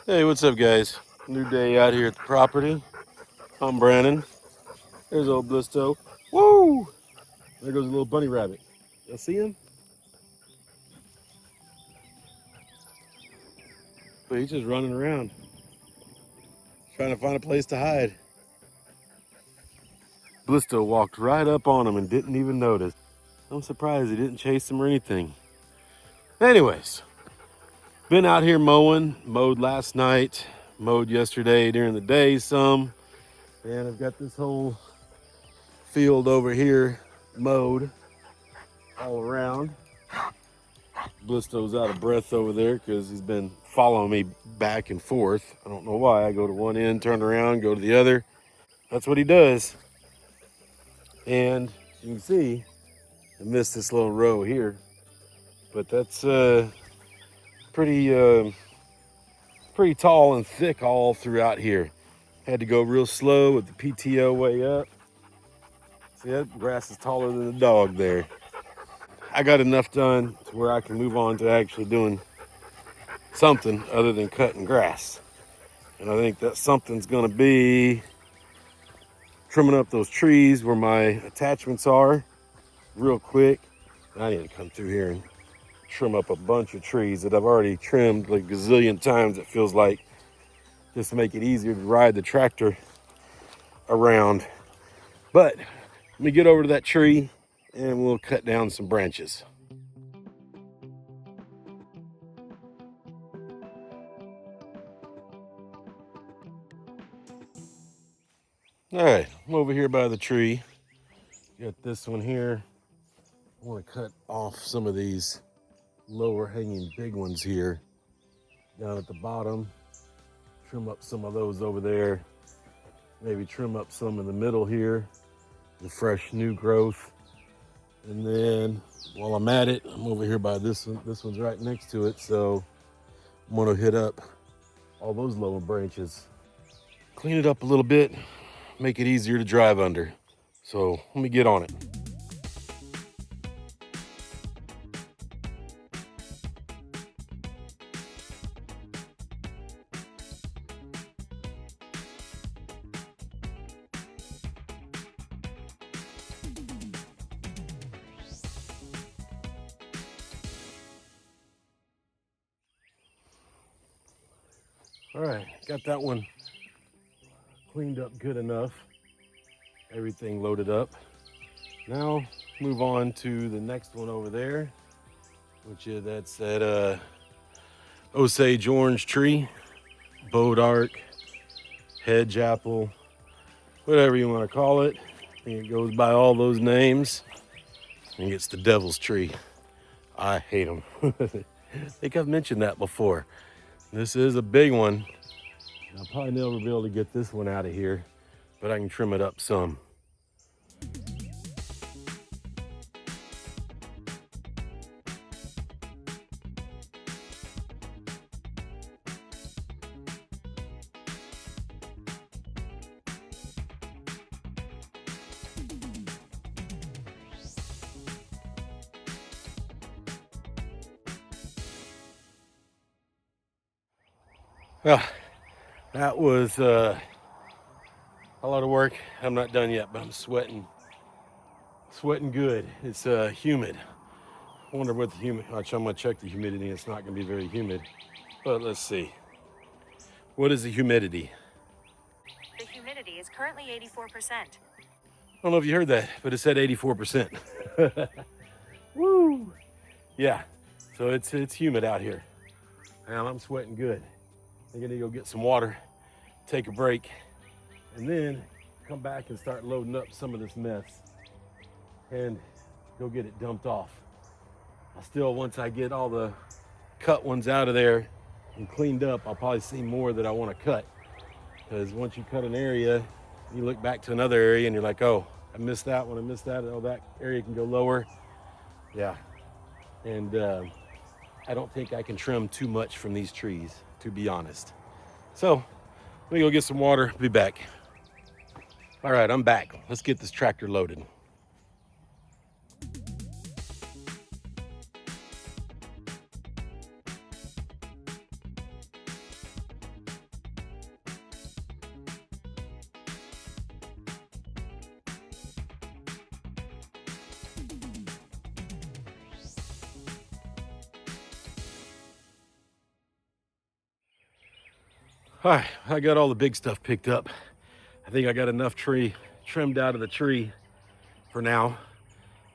Hey, what's up, guys? New day out here at the property. I'm Brandon. There's old Blisto. Woo! There goes a little bunny rabbit. You see him? But he's just running around, trying to find a place to hide. Blisto walked right up on him and didn't even notice. I'm surprised he didn't chase him or anything. Anyways, been out here mowed last night, mowed yesterday during the day some, and I've got this whole field over here mowed all around. Blisto's out of breath over there because he's been following me back and forth. I don't know why. I go to one end, turn around, go to the other. That's what he does. And you can see I missed this little row here, but that's pretty pretty tall and thick all throughout here. Had to go real slow with the PTO way up. See, that grass is taller than the dog there. I got enough done to where I can move on to actually doing something other than cutting grass. And I think that something's gonna be trimming up those trees where my attachments are real quick. I need to come through here and trim up a bunch of trees that I've already trimmed like a gazillion times, it feels like, just to make it easier to ride the tractor around. But let me get over to that tree and we'll cut down some branches. All right, I'm over here by the tree. Got this one here. I want to cut off some of these lower hanging big ones here down at the bottom. Trim up some of those over there. Maybe trim up some in the middle here, the fresh new growth. And then while I'm at it, I'm over here by this one. This one's right next to it, so I'm gonna hit up all those lower branches. Clean it up a little bit, make it easier to drive under. So let me get on it. All right, got that one cleaned up good enough. Everything loaded up. Now move on to the next one over there, which is that's that Osage orange tree, bodark, hedge apple, whatever you want to call it. I think it goes by all those names. I think it's the devil's tree. I hate them. I think I've mentioned that before. This is a big one. I'll probably never be able to get this one out of here, but I can trim it up some. Well, that was a lot of work. I'm not done yet, but I'm sweating good. It's humid. I wonder what the humid. I'm gonna check the humidity. It's not gonna be very humid, but let's see. What is the humidity? The humidity is currently 84%. I don't know if you heard that, but it said 84%. Woo! Yeah, so it's humid out here, and I'm sweating good. I'm gonna go get some water, take a break, and then come back and start loading up some of this mess and go get it dumped off. Once I get all the cut ones out of there and cleaned up, I'll probably see more that I want to cut. Because once you cut an area, you look back to another area and you're like, oh, I missed that one, I missed that. Oh, that area can go lower. Yeah. And I don't think I can trim too much from these trees, to be honest. So let me go get some water, be back. All right, I'm back. Let's get this tractor loaded. All right, I got all the big stuff picked up. I think I got enough tree trimmed out of the tree for now.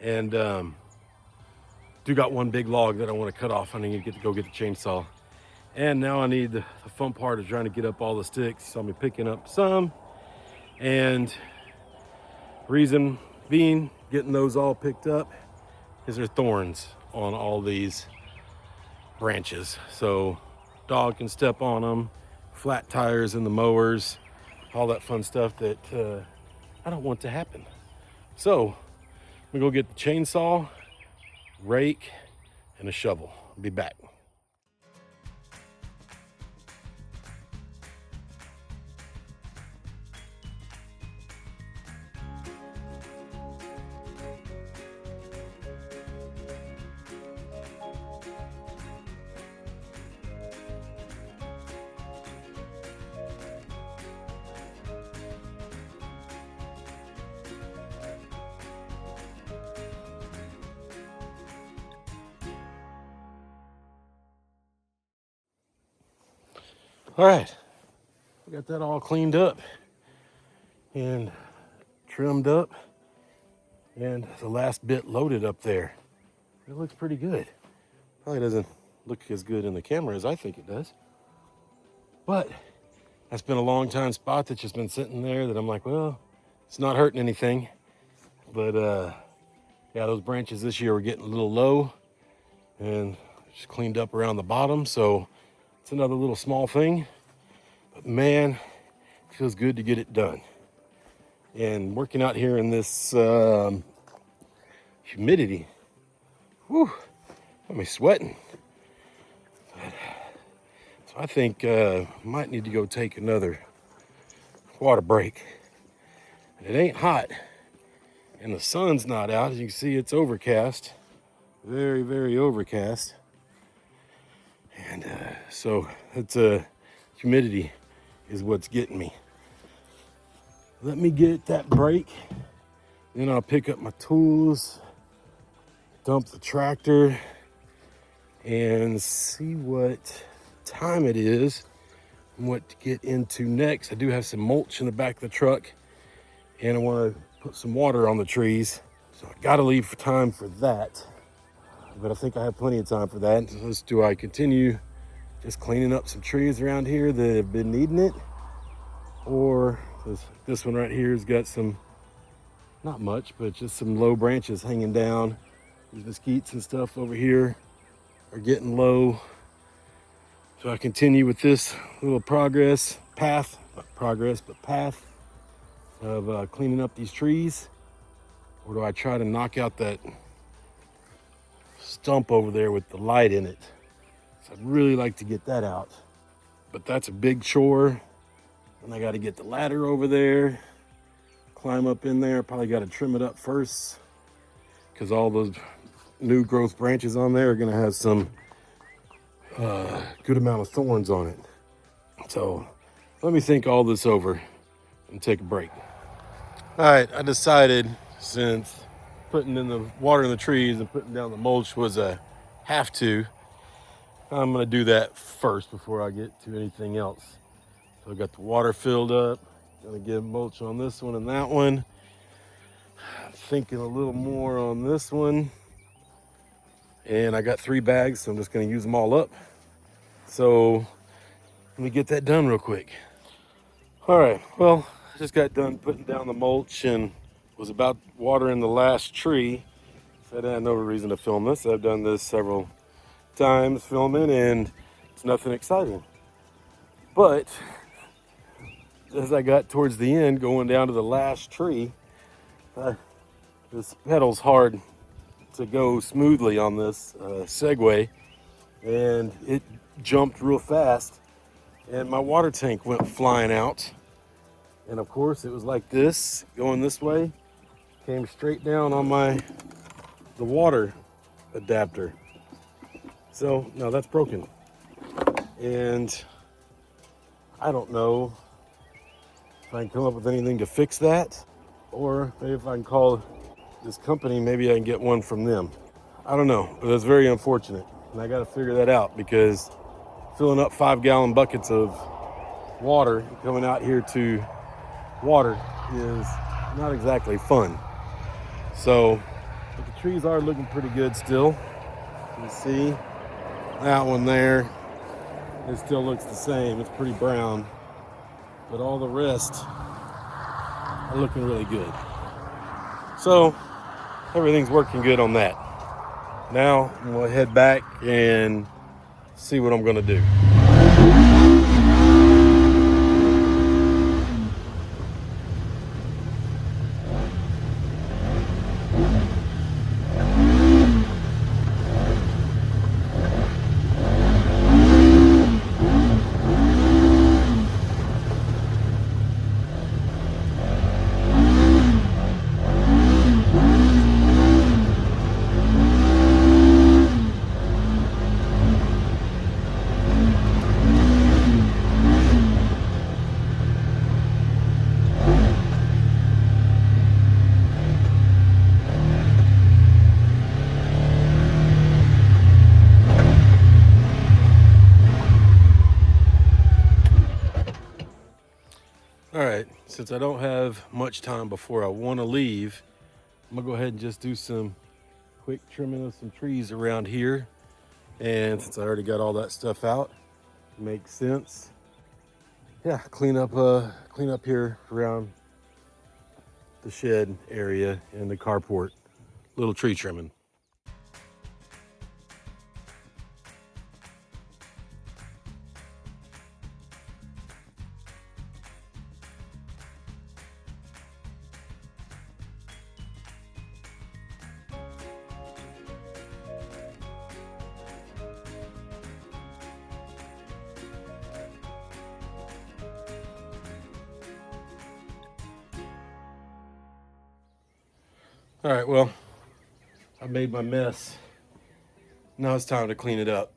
And do got one big log that I want to cut off. I need to go get the chainsaw. And now I need the fun part of trying to get up all the sticks. So I'm picking up some. And reason being, getting those all picked up is there thorns on all these branches. So dog can step on them, flat tires in the mowers, all that fun stuff that I don't want to happen. So I'm gonna go get the chainsaw, rake, and a shovel. I'll be back. All right, we got that all cleaned up and trimmed up, and the last bit loaded up there. It looks pretty good. Probably doesn't look as good in the camera as I think it does, but that's been a long time spot that's just been sitting there that I'm like, well, it's not hurting anything. But yeah, those branches this year were getting a little low and just cleaned up around the bottom. So it's another little small thing, but man, it feels good to get it done. And working out here in this humidity, whew, got me sweating. So I think might need to go take another water break. And it ain't hot, and the sun's not out. As you can see, it's overcast, very, very overcast. And so it's humidity is what's getting me. Let me get that break, then I'll pick up my tools, dump the tractor, and see what time it is and what to get into next. I do have some mulch in the back of the truck, and I want to put some water on the trees, so I gotta leave time for that. But I think I have plenty of time for that. So do I continue just cleaning up some trees around here that have been needing it, or this one right here has got some, not much, but just some low branches hanging down. These mesquites and stuff over here are getting low. So I continue with this little path of cleaning up these trees, or do I try to knock out that stump over there with the light in it? So I'd really like to get that out, but that's a big chore. And I got to get the ladder over there, climb up in there. Probably got to trim it up first, because all those new growth branches on there are going to have some good amount of thorns on it. So let me think all this over and take a break. All right, I decided, since putting in the water in the trees and putting down the mulch was a have to, I'm going to do that first before I get to anything else. So I got the water filled up, gonna get mulch on this one and that one. Thinking a little more on this one. And I got 3 bags, so I'm just gonna use them all up. So let me get that done real quick. All right, well, I just got done putting down the mulch and was about watering the last tree. So I had no reason to film this. I've done this several times filming, and it's nothing exciting. But as I got towards the end, going down to the last tree, this pedal's hard to go smoothly on this Segway, and it jumped real fast, and my water tank went flying out. And of course, it was like this, going this way, came straight down on the water adapter. So now that's broken, and I don't know if I can come up with anything to fix that, or maybe if I can call this company, maybe I can get one from them. I don't know, but it's very unfortunate, and I got to figure that out, because filling up 5-gallon buckets of water, coming out here to water is not exactly fun. So, but the trees are looking pretty good still. You can see that one there, it still looks the same. It's pretty brown, but all the rest are looking really good. So everything's working good on that. Now I'm gonna head back and see what I'm gonna do. All right, since I don't have much time before I want to leave, I'm gonna go ahead and just do some quick trimming of some trees around here. And since I already got all that stuff out, it makes sense. Yeah, clean up here around the shed area and the carport. Little tree trimming. All right, well, I made my mess. Now it's time to clean it up.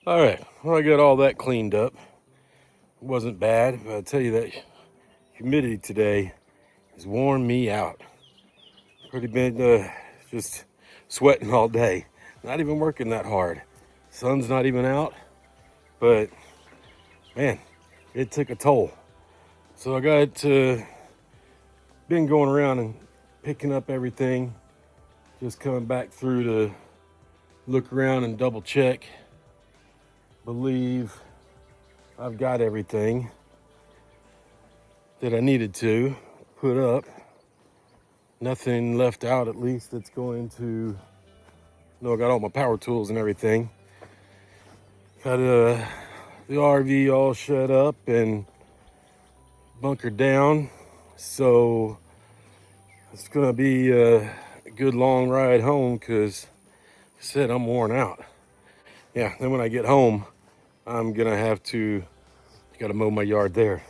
All right, well, I got all that cleaned up. It wasn't bad, but I tell you that humidity today has worn me out. Pretty been just sweating all day. Not even working that hard. Sun's not even out, but man, it took a toll. So I got been going around and picking up everything, just coming back through to look around and double check. Believe I've got everything that I needed to put up. Nothing left out, at least, that's going to, I got all my power tools and everything. Got the RV all shut up and bunkered down. So it's gonna be a good long ride home because I said I'm worn out. Yeah, then when I get home, I'm gonna have to, gotta mow my yard there.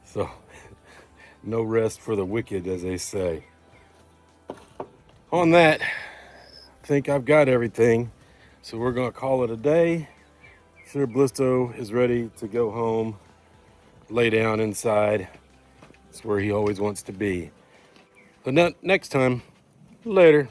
So no rest for the wicked, as they say. On that, I think I've got everything. So we're gonna call it a day. Sir Blisto is ready to go home, lay down inside. It's where he always wants to be. But next time, later.